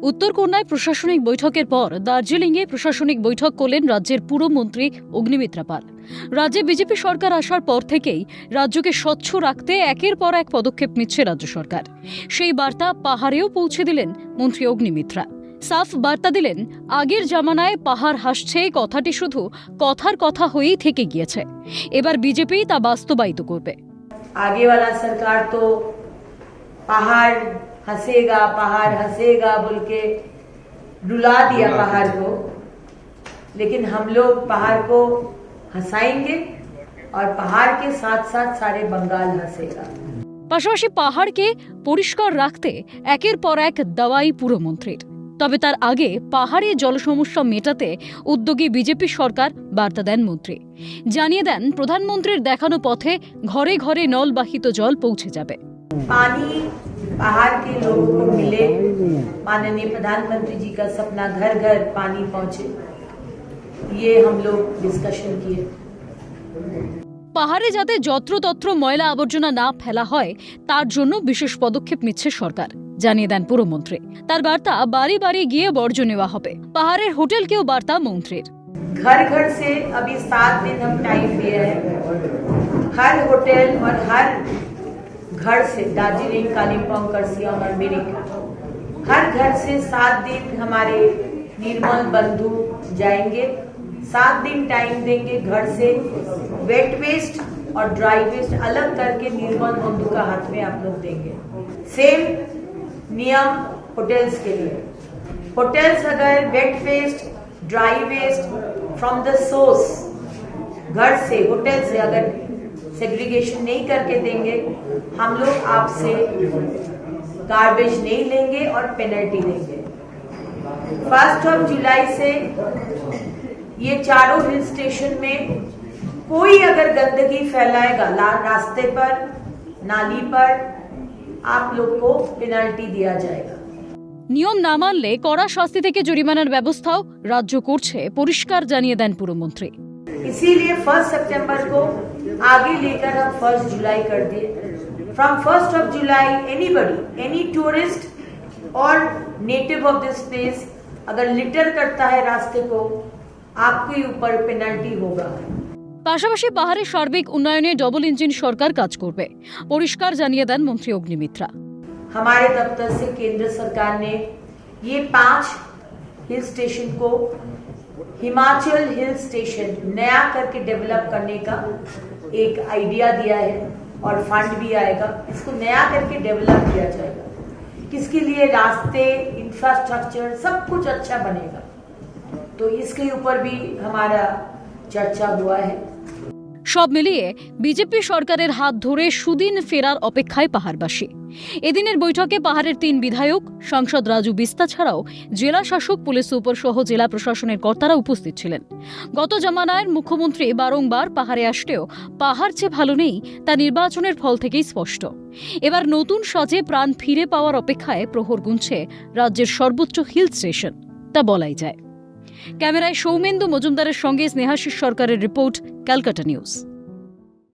উত্তরকন্যায় প্রশাসনিক বৈঠকের পর দার্জিলিংয়ে প্রশাসনিক বৈঠক করলেন রাজ্যের পুরমন্ত্রী অগ্নিমিত্রা পাল। রাজ্যে বিজেপি সরকার আসার পর থেকেই রাজ্যকে স্বচ্ছ রাখতে একের পর এক পদক্ষেপ নিচ্ছে রাজ্য সরকার। সেই বার্তা পাহাড়েও পৌঁছে দিলেন মন্ত্রী অগ্নিমিত্রা। সাফ বার্তা দিলেন, আগের জামানায় পাহাড় হাসছে কথাটি শুধু কথার কথা হয়েই থেকে গিয়েছে, এবার বিজেপি তা বাস্তবায়িত করবে। आगे वाला सरकार तो पहाड़ हंसेगा बोल के रुला दिया पहाड़ को, लेकिन हम लोग पहाड़ को हंसाएंगे और पहाड़ के साथ साथ सारे बंगाल हंसेगा। পাশাপাশি পাহাড়কে পরিষ্কার রাখতে একের পর এক দাওয়াই পুরমন্ত্রীর। তবে তার আগে পাহাড়ে জল সমস্যা মেটাতে উদ্যোগী বিজেপি সরকার বার্তা দেন মন্ত্রী। জানিয়ে দেন, প্রধানমন্ত্রীর দেখানো পথে ঘরে ঘরে নলবাহিত জল পৌঁছে যাবে। पानी पहाड़ के लोगों को मिले, माननीय प्रधानमंत्री जी का सपना घर घर पानी पहुंचे, ये हम लोग डिस्कशन किए। পাহাড়ে যাতে যত্রতত্র ময়লা আবর্জনা না ফেলা হয় তার জন্য বিশেষ পদক্ষেপ নিচ্ছে সরকার, জানিয়ে দেন পুরমন্ত্রী। তার বার্তা, বাড়ি বাড়ি গিয়ে বর্জ্য নেওয়া হবে। পাহাড়ের হোটেলকেও বার্তা মন্ত্রীর। घर घर से अभी 7 दिन हम टाइम दिए हैं, हर होटल और हर घर से दार्जिलिंग, कालिम्पोंग, करसियांग और मिरिक, हर घर से 7 दिन हमारे निर्मल बंधु जाएंगे। 7 दिन टाइम देंगे, घर से वेट वेस्ट और ड्राई वेस्ट अलग करके निर्मल बंधु का हाथ में आप लोग देंगे। सेम नियम होटल्स के लिए। होटल्स अगर wet waste dry waste from the source, घर से होटल से अगर सेग्रीगेशन नहीं करके देंगे, हम लोग आपसे गार्बेज नहीं लेंगे और पेनल्टी देंगे। 1 जुलाई से ये चारों हिल स्टेशन में कोई अगर गंदगी फैलाएगा रास्ते पर, नाली पर, आप लोग को पेनल्टी दिया जाएगा। নিয়ম না মানলে কড়া শাস্তি থেকে জরিমানার ব্যবস্থাও রাজ্য করছে, পরিষ্কার জানিয়ে দেন পুরমন্ত্রী। इसीलिए 1 सितंबर को आगे लेकर हम 1 जुलाई कर दिए। फ्रॉम 1 जुलाई एनी टूरिस्ट और नेटिव ऑफ दिस प्लेस अगर लिटर करता है रास्ते को, आपके ऊपर पेनल्टी होगा। পাশাপাশি পাহাড়ের সার্বিক উন্নয়নে ডবল ইঞ্জিন সরকার কাজ করবে, পরিষ্কার জানিয়ে দেন মন্ত্রী অগ্নিমিত্রা। हमारे दफ्तर से केंद्र सरकार ने ये 5 हिल स्टेशन को हिमाचल हिल स्टेशन नया करके डेवलप करने का एक आइडिया दिया है और फंड भी आएगा। इसको नया करके डेवलप किया जाएगा, किसके लिए रास्ते, इंफ्रास्ट्रक्चर सब कुछ अच्छा बनेगा। तो इसके ऊपर भी हमारा चर्चा हुआ है। সব মিলিয়ে বিজেপি সরকারের হাত ধরে সুদিন ফেরার অপেক্ষায় পাহাড়বাসী। এদিনের বৈঠকে পাহাড়ের 3 বিধায়ক, সাংসদ রাজু বিস্তা ছাড়াও জেলা শাসক, পুলিশ সুপার সহ জেলা প্রশাসনের কর্তারা উপস্থিত ছিলেন। গত জামানায় মুখ্যমন্ত্রী বারংবার পাহাড়ে আসলেও পাহাড় যে ভালো নেই তা নির্বাচনের ফল থেকেই স্পষ্ট। এবার নতুন সাজে প্রাণ ফিরে পাওয়ার অপেক্ষায় প্রহর গুনছে রাজ্যের সর্বোচ্চ হিল স্টেশন, তা বলাই যায়। ক্যামেরায় সৌমেন্দু মজুমদারের সঙ্গে স্নেহাশিস সরকারের রিপোর্ট, ক্যালকাটা নিউজ।